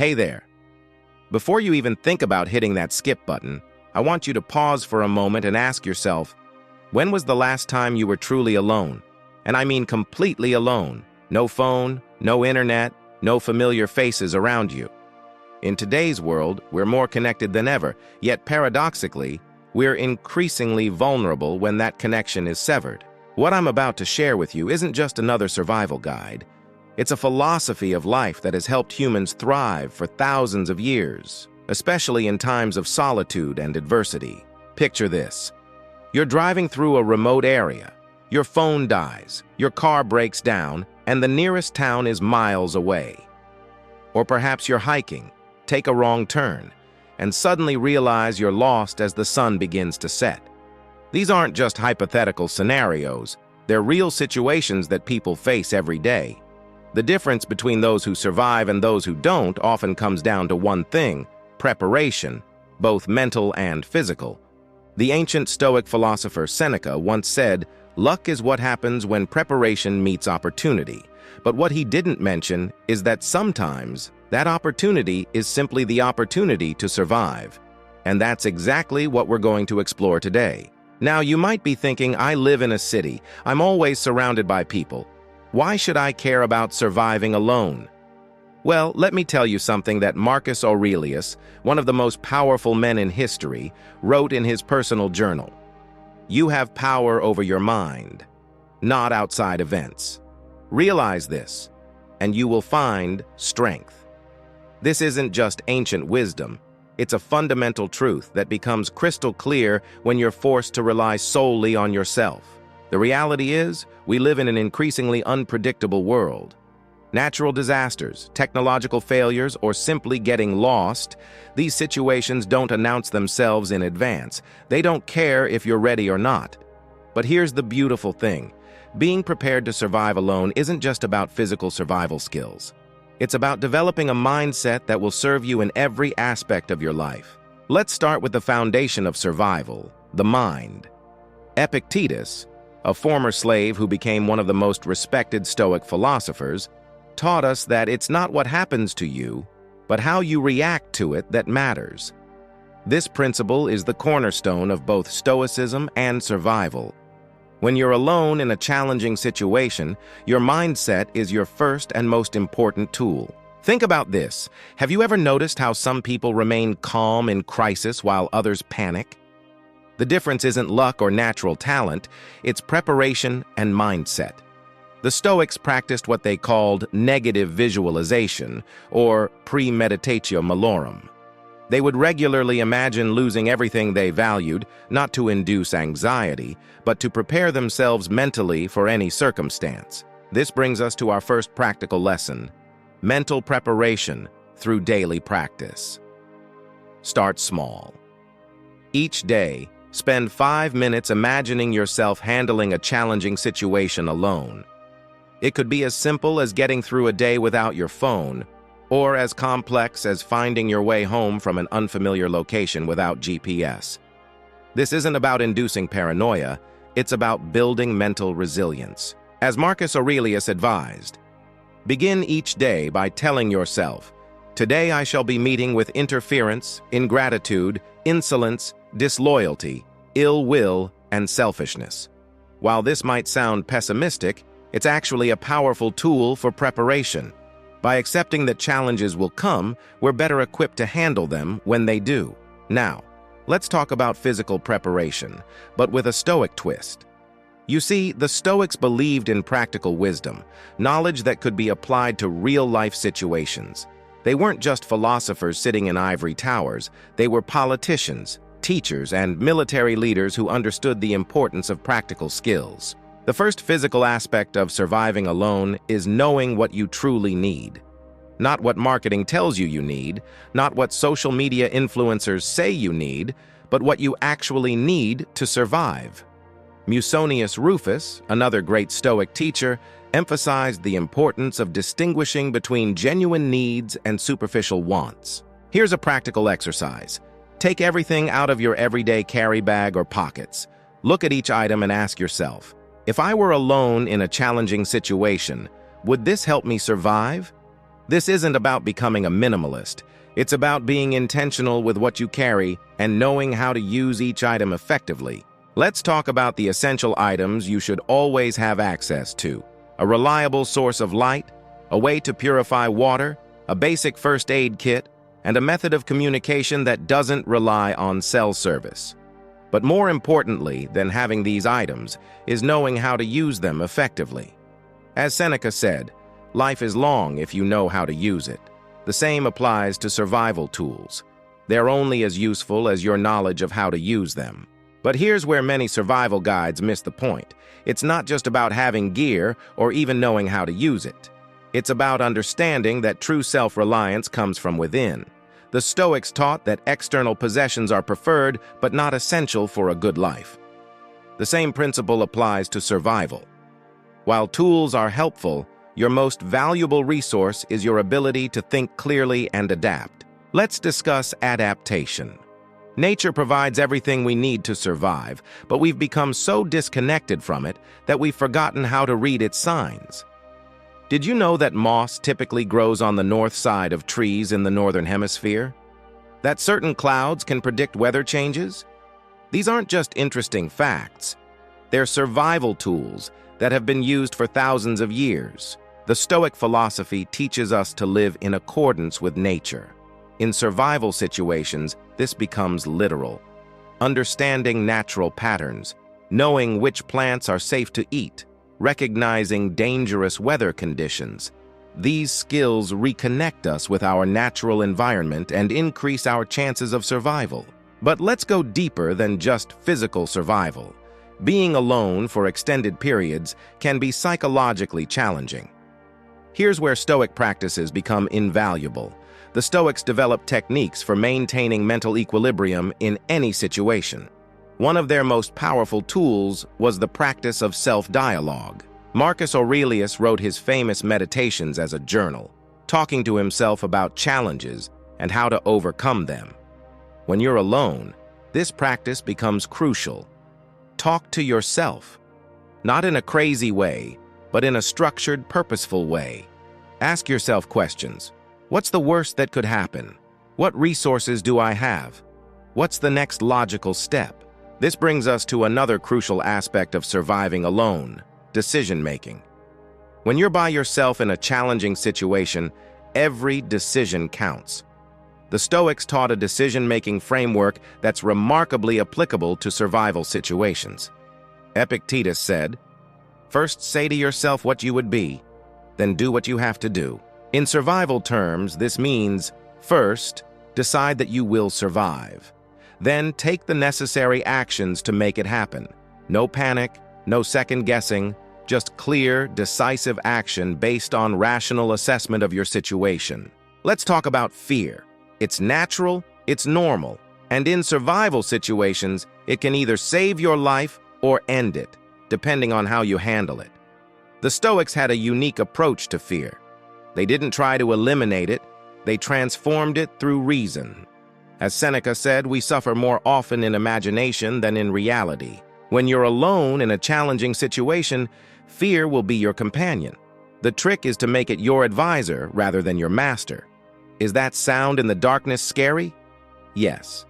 Hey there. Before you even think about hitting that skip button, I want you to pause for a moment and ask yourself, when was the last time you were truly alone? And I mean completely alone. No phone, no internet, no familiar faces around you. In today's world, we're more connected than ever, yet paradoxically, we're increasingly vulnerable when that connection is severed. What I'm about to share with you isn't just another survival guide. It's a philosophy of life that has helped humans thrive for thousands of years, especially in times of solitude and adversity. Picture this. You're driving through a remote area. Your phone dies, your car breaks down, and the nearest town is miles away. Or perhaps you're hiking, take a wrong turn, and suddenly realize you're lost as the sun begins to set. These aren't just hypothetical scenarios, they're real situations that people face every day. The difference between those who survive and those who don't often comes down to one thing: preparation, both mental and physical. The ancient Stoic philosopher Seneca once said, "Luck is what happens when preparation meets opportunity." But what he didn't mention is that sometimes that opportunity is simply the opportunity to survive. And that's exactly what we're going to explore today. Now, you might be thinking, I live in a city. I'm always surrounded by people. Why should I care about surviving alone? Well, let me tell you something that Marcus Aurelius, one of the most powerful men in history, wrote in his personal journal. You have power over your mind, not outside events. Realize this, and you will find strength. This isn't just ancient wisdom. It's a fundamental truth that becomes crystal clear when you're forced to rely solely on yourself. The reality is, we live in an increasingly unpredictable world. Natural disasters, technological failures, or simply getting lost, these situations don't announce themselves in advance. They don't care if you're ready or not. But here's the beautiful thing. Being prepared to survive alone isn't just about physical survival skills. It's about developing a mindset that will serve you in every aspect of your life. Let's start with the foundation of survival, the mind. Epictetus, a former slave who became one of the most respected Stoic philosophers, taught us that it's not what happens to you, but how you react to it that matters. This principle is the cornerstone of both Stoicism and survival. When you're alone in a challenging situation, your mindset is your first and most important tool. Think about this. Have you ever noticed how some people remain calm in crisis while others panic? The difference isn't luck or natural talent, it's preparation and mindset. The Stoics practiced what they called negative visualization, or premeditatio malorum. They would regularly imagine losing everything they valued, not to induce anxiety, but to prepare themselves mentally for any circumstance. This brings us to our first practical lesson: mental preparation through daily practice. Start small. Each day, spend 5 minutes imagining yourself handling a challenging situation alone. It could be as simple as getting through a day without your phone, or as complex as finding your way home from an unfamiliar location without GPS. This isn't about inducing paranoia, it's about building mental resilience. As Marcus Aurelius advised, begin each day by telling yourself, "Today I shall be meeting with interference, ingratitude, insolence, disloyalty, ill will, and selfishness." While this might sound pessimistic, it's actually a powerful tool for preparation. By accepting that challenges will come, we're better equipped to handle them when they do. Now, let's talk about physical preparation, but with a Stoic twist. You see, the Stoics believed in practical wisdom, knowledge that could be applied to real-life situations. They weren't just philosophers sitting in ivory towers, they were politicians, teachers, and military leaders who understood the importance of practical skills. The first physical aspect of surviving alone is knowing what you truly need. Not what marketing tells you you need, not what social media influencers say you need, but what you actually need to survive. Musonius Rufus, another great Stoic teacher, emphasized the importance of distinguishing between genuine needs and superficial wants. Here's a practical exercise. Take everything out of your everyday carry bag or pockets. Look at each item and ask yourself, if I were alone in a challenging situation, would this help me survive? This isn't about becoming a minimalist. It's about being intentional with what you carry and knowing how to use each item effectively. Let's talk about the essential items you should always have access to. A reliable source of light, a way to purify water, a basic first aid kit, and a method of communication that doesn't rely on cell service. But more importantly than having these items is knowing how to use them effectively. As Seneca said, life is long if you know how to use it. The same applies to survival tools. They're only as useful as your knowledge of how to use them. But here's where many survival guides miss the point. It's not just about having gear or even knowing how to use it. It's about understanding that true self-reliance comes from within. The Stoics taught that external possessions are preferred but not essential for a good life. The same principle applies to survival. While tools are helpful, your most valuable resource is your ability to think clearly and adapt. Let's discuss adaptation. Nature provides everything we need to survive, but we've become so disconnected from it that we've forgotten how to read its signs. Did you know that moss typically grows on the north side of trees in the northern hemisphere? That certain clouds can predict weather changes? These aren't just interesting facts. They're survival tools that have been used for thousands of years. The Stoic philosophy teaches us to live in accordance with nature. In survival situations, this becomes literal. Understanding natural patterns, knowing which plants are safe to eat, recognizing dangerous weather conditions. These skills reconnect us with our natural environment and increase our chances of survival. But let's go deeper than just physical survival. Being alone for extended periods can be psychologically challenging. Here's where Stoic practices become invaluable. The Stoics developed techniques for maintaining mental equilibrium in any situation. One of their most powerful tools was the practice of self-dialogue. Marcus Aurelius wrote his famous meditations as a journal, talking to himself about challenges and how to overcome them. When you're alone, this practice becomes crucial. Talk to yourself, not in a crazy way, but in a structured, purposeful way. Ask yourself questions. What's the worst that could happen? What resources do I have? What's the next logical step? This brings us to another crucial aspect of surviving alone: decision-making. When you're by yourself in a challenging situation, every decision counts. The Stoics taught a decision-making framework that's remarkably applicable to survival situations. Epictetus said, "First say to yourself what you would be, then do what you have to do." In survival terms, this means, first, decide that you will survive. Then take the necessary actions to make it happen. No panic, no second-guessing, just clear, decisive action based on rational assessment of your situation. Let's talk about fear. It's natural, it's normal, and in survival situations, it can either save your life or end it, depending on how you handle it. The Stoics had a unique approach to fear. They didn't try to eliminate it, they transformed it through reason. As Seneca said, we suffer more often in imagination than in reality. When you're alone in a challenging situation, fear will be your companion. The trick is to make it your advisor rather than your master. Is that sound in the darkness scary? Yes.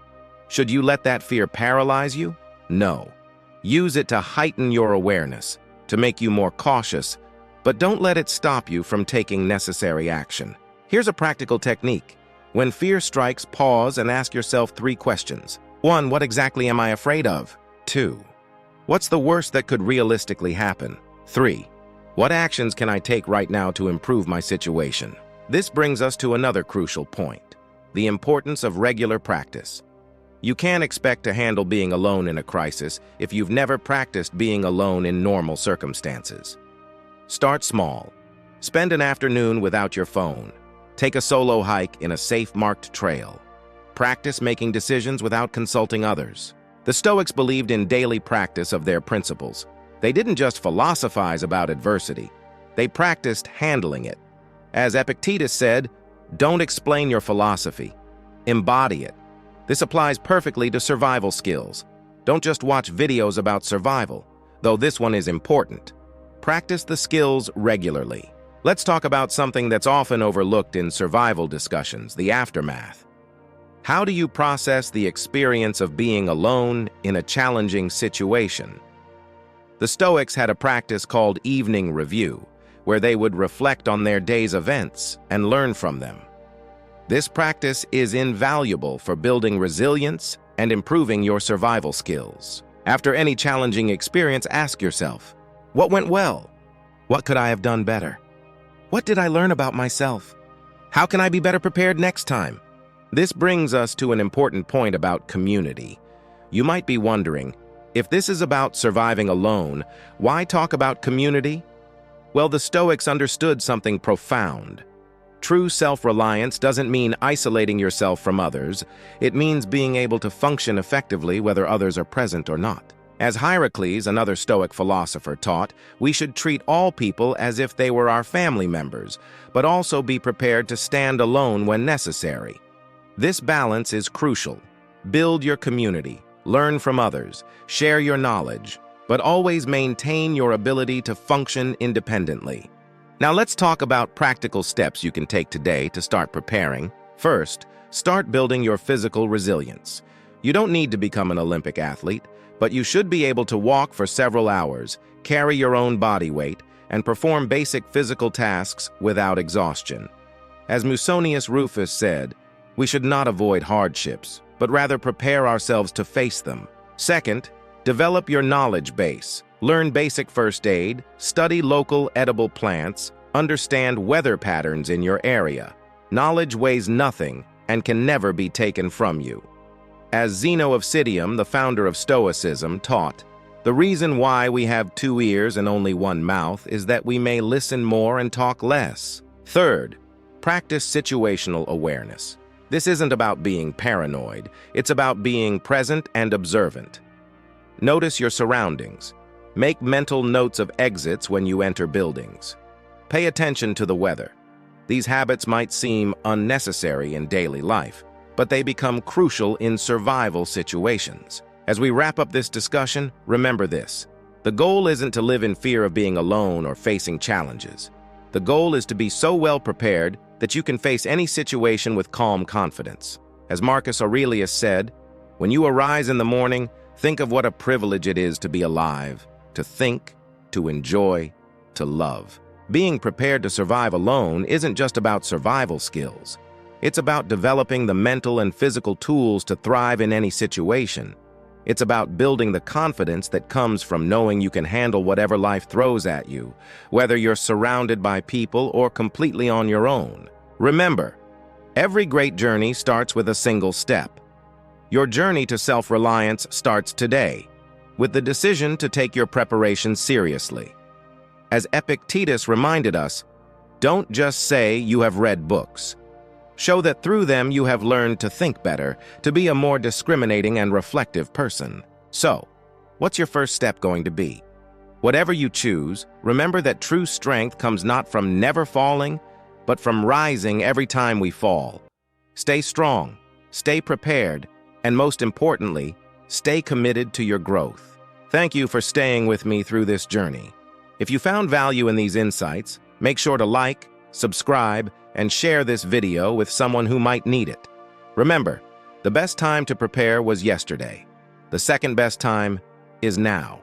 Should you let that fear paralyze you? No. Use it to heighten your awareness, to make you more cautious, but don't let it stop you from taking necessary action. Here's a practical technique. When fear strikes, pause and ask yourself 3 questions. 1. What exactly am I afraid of? 2. What's the worst that could realistically happen? 3. What actions can I take right now to improve my situation? This brings us to another crucial point: the importance of regular practice. You can't expect to handle being alone in a crisis if you've never practiced being alone in normal circumstances. Start small. Spend an afternoon without your phone. Take a solo hike in a safe marked trail. Practice making decisions without consulting others. The Stoics believed in daily practice of their principles. They didn't just philosophize about adversity. They practiced handling it. As Epictetus said, don't explain your philosophy. Embody it. This applies perfectly to survival skills. Don't just watch videos about survival, though this one is important. Practice the skills regularly. Let's talk about something that's often overlooked in survival discussions, the aftermath. How do you process the experience of being alone in a challenging situation? The Stoics had a practice called evening review, where they would reflect on their day's events and learn from them. This practice is invaluable for building resilience and improving your survival skills. After any challenging experience, ask yourself, what went well? What could I have done better? What did I learn about myself? How can I be better prepared next time? This brings us to an important point about community. You might be wondering, if this is about surviving alone, why talk about community? Well, the Stoics understood something profound. True self-reliance doesn't mean isolating yourself from others. It means being able to function effectively whether others are present or not. As Heracles, another Stoic philosopher, taught, we should treat all people as if they were our family members, but also be prepared to stand alone when necessary. This balance is crucial. Build your community, learn from others, share your knowledge, but always maintain your ability to function independently. Now let's talk about practical steps you can take today to start preparing. First, start building your physical resilience. You don't need to become an Olympic athlete, but you should be able to walk for several hours, carry your own body weight, and perform basic physical tasks without exhaustion. As Musonius Rufus said, we should not avoid hardships, but rather prepare ourselves to face them. Second, develop your knowledge base. Learn basic first aid, study local edible plants, understand weather patterns in your area. Knowledge weighs nothing and can never be taken from you. As Zeno of Citium, the founder of Stoicism, taught, the reason why we have 2 ears and only 1 mouth is that we may listen more and talk less. Third, practice situational awareness. This isn't about being paranoid, it's about being present and observant. Notice your surroundings. Make mental notes of exits when you enter buildings. Pay attention to the weather. These habits might seem unnecessary in daily life, but they become crucial in survival situations. As we wrap up this discussion, remember this. The goal isn't to live in fear of being alone or facing challenges. The goal is to be so well prepared that you can face any situation with calm confidence. As Marcus Aurelius said, when you arise in the morning, think of what a privilege it is to be alive, to think, to enjoy, to love. Being prepared to survive alone isn't just about survival skills. It's about developing the mental and physical tools to thrive in any situation. It's about building the confidence that comes from knowing you can handle whatever life throws at you, whether you're surrounded by people or completely on your own. Remember, every great journey starts with a single step. Your journey to self-reliance starts today, with the decision to take your preparation seriously. As Epictetus reminded us, don't just say you have read books. Show that through them you have learned to think better, to be a more discriminating and reflective person. So, what's your first step going to be? Whatever you choose, remember that true strength comes not from never falling, but from rising every time we fall. Stay strong, stay prepared, and most importantly, stay committed to your growth. Thank you for staying with me through this journey. If you found value in these insights, make sure to like, subscribe, and share this video with someone who might need it. Remember, the best time to prepare was yesterday. The second best time is now.